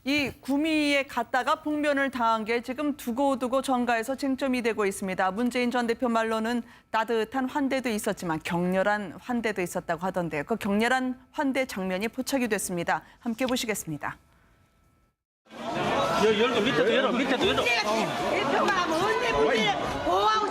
이 구미에 갔다가 복면을 당한 게 지금 두고두고 정가에서 쟁점이 되고 있습니다. 문재인 전 대표 말로는 따뜻한 환대도 있었지만 격렬한 환대도 있었다고 하던데요. 그 격렬한 환대 장면이 포착이 됐습니다. 함께 보시겠습니다. 열고 밑에도 열어, 밑에도 열어. 대표가 뭔데 문제를 보호하고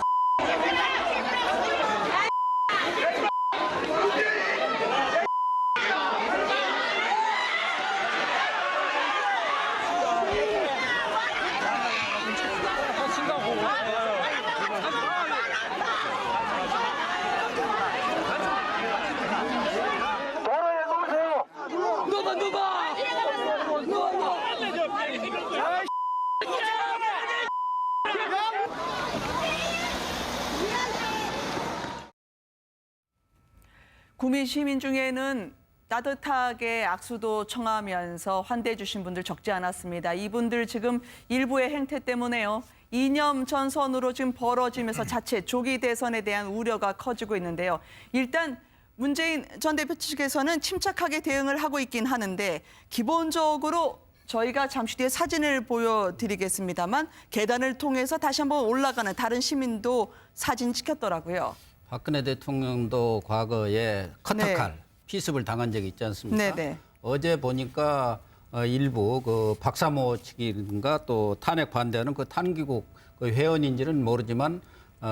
구미 시민 중에는 따뜻하게 악수도 청하면서 환대해 주신 분들 적지 않았습니다. 이분들 지금 일부의 행태 때문에요. 이념 전선으로 지금 벌어지면서 자체 조기 대선에 대한 우려가 커지고 있는데요. 일단 문재인 전 대표 측에서는 침착하게 대응을 하고 있긴 하는데 기본적으로 저희가 잠시 뒤에 사진을 보여드리겠습니다만 계단을 통해서 다시 한번 올라가는 다른 시민도 사진 찍혔더라고요. 박근혜 대통령도 과거에 커터칼, 피습을 당한 적이 있지 않습니까? 네네. 어제 보니까 일부 그 박사모 측인가 또 탄핵 반대하는 그 탄기국 그 회원인지는 모르지만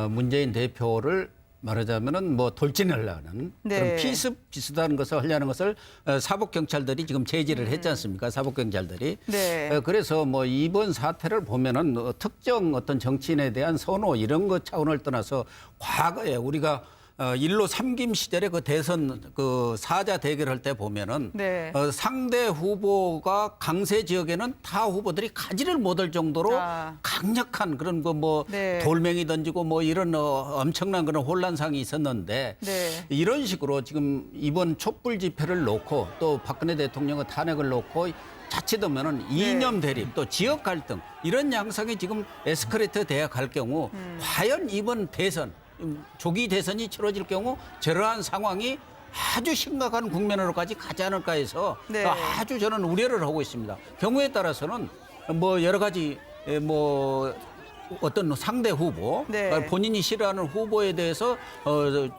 문재인 대표를 말하자면은 뭐 돌진하려는 네. 그런 피습 비슷한 것을 하려는 것을 사법 경찰들이 지금 제지를 했지 않습니까? 사법 경찰들이. 네. 그래서 뭐 이번 사태를 보면은 특정 어떤 정치인에 대한 선호 이런 것 차원을 떠나서 과거에 우리가 일로 삼김 시절에 그 대선 그 사자 대결할 때 보면은 네. 상대 후보가 강세 지역에는 타 후보들이 가지를 못할 정도로 강력한 그런 거 뭐 네. 돌멩이 던지고 뭐 이런 엄청난 그런 혼란상이 있었는데 네. 이런 식으로 지금 이번 촛불 집회를 놓고 또 박근혜 대통령의 탄핵을 놓고 자칫하면은 이념 대립 또 지역 갈등 이런 양상이 지금 에스컬레이터 돼야 갈 경우 과연 이번 대선 조기 대선이 치러질 경우 저러한 상황이 아주 심각한 국면으로까지 가지 않을까 해서 네. 아주 저는 우려를 하고 있습니다. 경우에 따라서는 뭐 여러 가지 뭐 어떤 상대 후보, 네. 본인이 싫어하는 후보에 대해서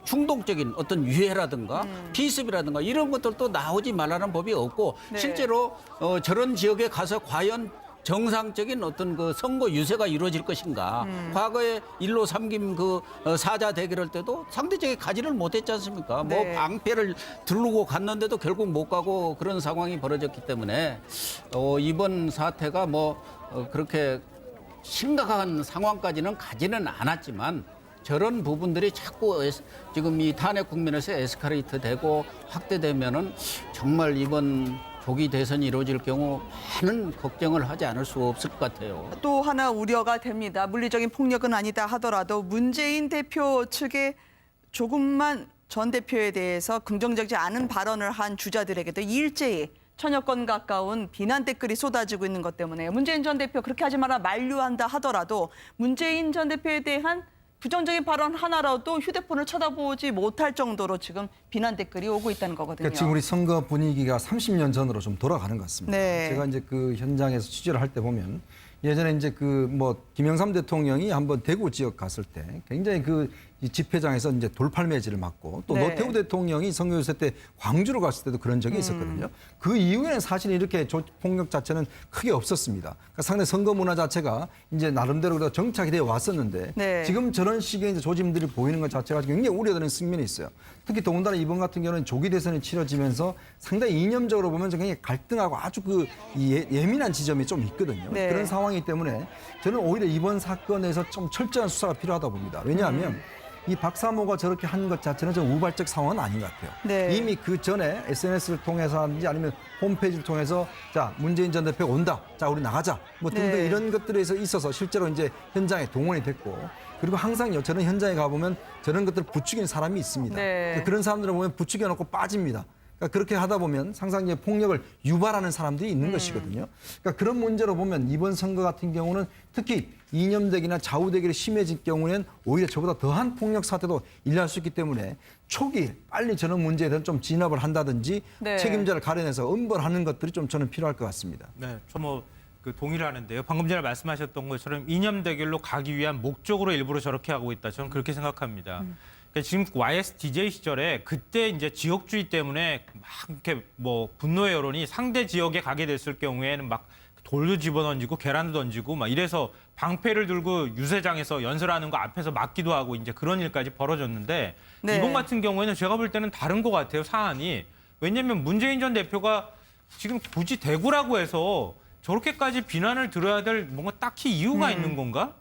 충동적인 어떤 유해라든가 피습이라든가 이런 것들도 나오지 말라는 법이 없고 네. 실제로 저런 지역에 가서 과연 정상적인 어떤 그 선거 유세가 이루어질 것인가. 과거에 일로 삼김 그 사자 대결할 때도 상대적인 가지를 못했지 않습니까? 네. 뭐 방패를 두르고 갔는데도 결국 못 가고 그런 상황이 벌어졌기 때문에 이번 사태가 뭐 그렇게 심각한 상황까지는 가지는 않았지만 저런 부분들이 자꾸 지금 이 탄핵 국면에서 에스컬레이트 되고 확대되면은 정말 이번 조기 대선이 이루어질 경우 많은 걱정을 하지 않을 수 없을 것 같아요. 또 하나 우려가 됩니다. 물리적인 폭력은 아니다 하더라도 문재인 대표 측에 조금만 전 대표에 대해서 긍정적이지 않은 발언을 한 주자들에게도 일제히 천여 건 가까운 비난 댓글이 쏟아지고 있는 것 때문에 문재인 전 대표 그렇게 하지 마라 만류한다 하더라도 문재인 전 대표에 대한 부정적인 발언 하나라도 휴대폰을 쳐다보지 못할 정도로 지금 비난 댓글이 오고 있다는 거거든요. 그러니까 지금 우리 선거 분위기가 30년 전으로 좀 돌아가는 것 같습니다. 네. 제가 이제 그 현장에서 취재를 할 때 보면 예전에 이제 그 뭐 김영삼 대통령이 한번 대구 지역 갔을 때 굉장히 그 이 집회장에서 이제 돌팔 매질을 맞고 또 네. 노태우 대통령이 선거 유세 때 광주로 갔을 때도 그런 적이 있었거든요. 그 이후에는 사실 이렇게 폭력 자체는 크게 없었습니다. 그러니까 상당히 선거 문화 자체가 이제 나름대로 그래도 정착이 되어 왔었는데 네. 지금 저런 식의 이제 조짐들이 보이는 것 자체가 굉장히 우려되는 측면이 있어요. 특히 더군다나 이번 같은 경우는 조기 대선이 치러지면서 상당히 이념적으로 보면 굉장히 갈등하고 아주 그 예민한 지점이 좀 있거든요. 네. 그런 상황이기 때문에 저는 오히려 이번 사건에서 좀 철저한 수사가 필요하다 봅니다. 왜냐하면 이 박사모가 저렇게 한 것 자체는 좀 우발적 상황은 아닌 것 같아요. 네. 이미 그 전에 SNS를 통해서든지 아니면 홈페이지를 통해서 자 문재인 전 대표가 온다. 자 우리 나가자. 뭐 등등 네. 이런 것들에 있어서 실제로 이제 현장에 동원이 됐고 그리고 항상 저는 현장에 가보면 저런 것들을 부추기는 사람이 있습니다. 네. 그런 사람들을 보면 부추겨 놓고 빠집니다. 그러니까 그렇게 하다 보면 상상적인 폭력을 유발하는 사람들이 있는 것이거든요. 그러니까 그런 문제로 보면 이번 선거 같은 경우는 특히 이념대기나 좌우대결이 심해질 경우에는 오히려 저보다 더한 폭력 사태도 일어날 수 있기 때문에 초기 빨리 저런 문제에 대해서 좀 진압을 한다든지 네. 책임자를 가려내서 엄벌하는 것들이 좀 저는 필요할 것 같습니다. 네, 저 동의를 하는데요. 방금 전에 말씀하셨던 것처럼 이념 대결로 가기 위한 목적으로 일부러 저렇게 하고 있다. 저는 그렇게 생각합니다. 그러니까 지금 YSDJ 시절에 그때 이제 지역주의 때문에 막 이렇게 분노의 여론이 상대 지역에 가게 됐을 경우에는 막 돌도 집어던지고 계란도 던지고 막 이래서 방패를 들고 유세장에서 연설하는 거 앞에서 막기도 하고 이제 그런 일까지 벌어졌는데 네. 이번 같은 경우에는 제가 볼 때는 다른 것 같아요, 사안이. 왜냐하면 문재인 전 대표가 지금 굳이 대구라고 해서 저렇게까지 비난을 들어야 될 뭔가 딱히 이유가 있는 건가?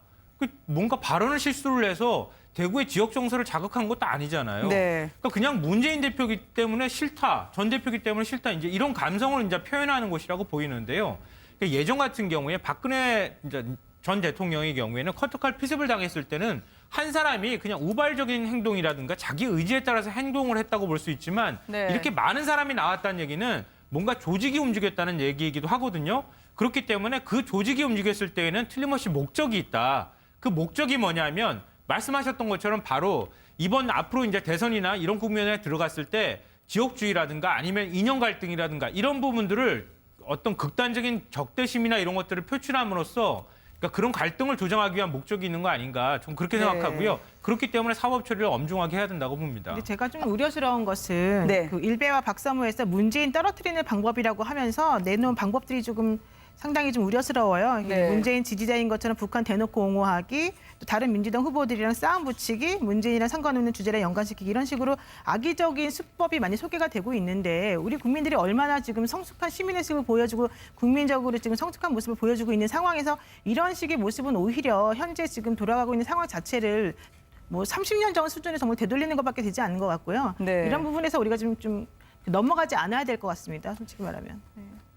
뭔가 발언을 실수를 해서 대구의 지역 정서를 자극한 것도 아니잖아요. 네. 그러니까 그냥 문재인 대표기 때문에 싫다, 전 대표기 때문에 싫다, 이제 이런 감성을 이제 표현하는 것이라고 보이는데요. 그러니까 예전 같은 경우에 박근혜 이제 전 대통령의 경우에는 커터칼 피습을 당했을 때는 한 사람이 그냥 우발적인 행동이라든가 자기 의지에 따라서 행동을 했다고 볼 수 있지만 네. 이렇게 많은 사람이 나왔다는 얘기는 뭔가 조직이 움직였다는 얘기이기도 하거든요. 그렇기 때문에 그 조직이 움직였을 때에는 틀림없이 목적이 있다. 그 목적이 뭐냐면 말씀하셨던 것처럼 바로 이번 앞으로 이제 대선이나 이런 국면에 들어갔을 때 지역주의라든가 아니면 이념 갈등이라든가 이런 부분들을 어떤 극단적인 적대심이나 이런 것들을 표출함으로써 그러니까 그런 갈등을 조정하기 위한 목적이 있는 거 아닌가 좀 그렇게 네. 생각하고요. 그렇기 때문에 사법 처리를 엄중하게 해야 된다고 봅니다. 근데 제가 좀 우려스러운 것은 네. 그 일베와 박사모에서 문재인 떨어뜨리는 방법이라고 하면서 내놓은 방법들이 조금 상당히 좀 우려스러워요. 이게 네. 문재인 지지자인 것처럼 북한 대놓고 옹호하기, 또 다른 민주당 후보들이랑 싸움 붙이기, 문재인이랑 상관없는 주제랑 연관시키기 이런 식으로 악의적인 수법이 많이 소개가 되고 있는데 우리 국민들이 얼마나 지금 성숙한 시민의식을 보여주고 국민적으로 지금 성숙한 모습을 보여주고 있는 상황에서 이런 식의 모습은 오히려 현재 지금 돌아가고 있는 상황 자체를 30년 전 수준에 정말 되돌리는 것밖에 되지 않는 것 같고요. 네. 이런 부분에서 우리가 좀 넘어가지 않아야 될 것 같습니다. 솔직히 말하면. 네.